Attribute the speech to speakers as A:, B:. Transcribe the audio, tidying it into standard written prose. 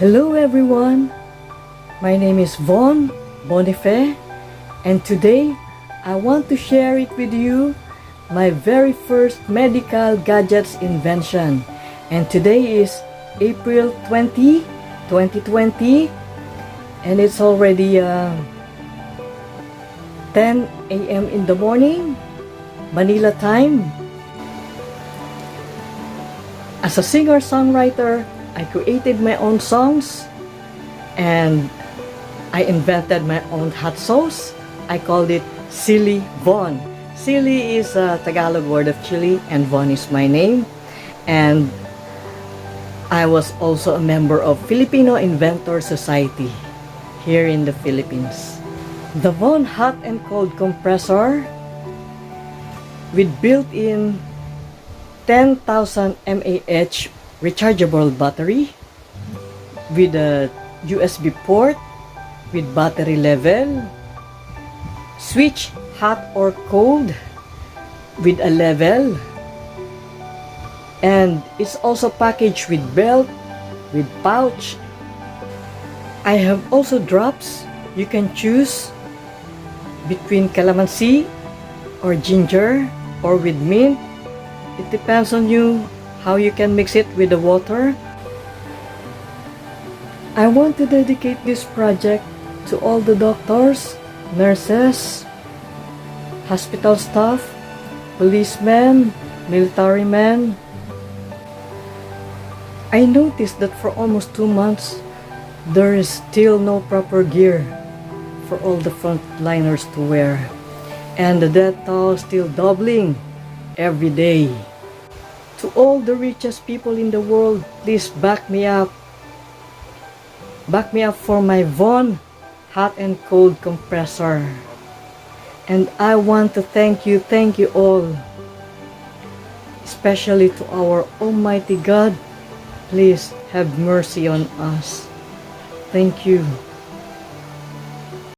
A: Hello everyone, my name is BONIFE, and today I want to share it with you my very first medical gadgets invention. And today is April 20, 2020, and it's already 10 a.m. in the morning, Manila time. As a singer-songwriter, I created my own songs and I invented my own hot sauce. I called it Silly Von. Silly is a Tagalog word of chili and Von is my name. And I was also a member of Filipino Inventor Society here in the Philippines. The Von Hot&Cold compressor with built-in 10,000 mAh rechargeable battery with a USB port with battery level, switch hot or cold with a level, and it's also packaged with belt, with pouch. I have also drops. You can choose between calamansi or ginger or with mint. It depends on you how you can mix it with the water. I want to dedicate this project to all the doctors, nurses, hospital staff, policemen, military men. I noticed that for almost 2 months, there is still no proper gear for all the frontliners to wear. And the death toll is still doubling every day. To all the richest people in the world, please back me up. Back me up for my Von Hot&Cold compressor. And I want to thank you all. Especially to our Almighty God. Please have mercy on us. Thank you.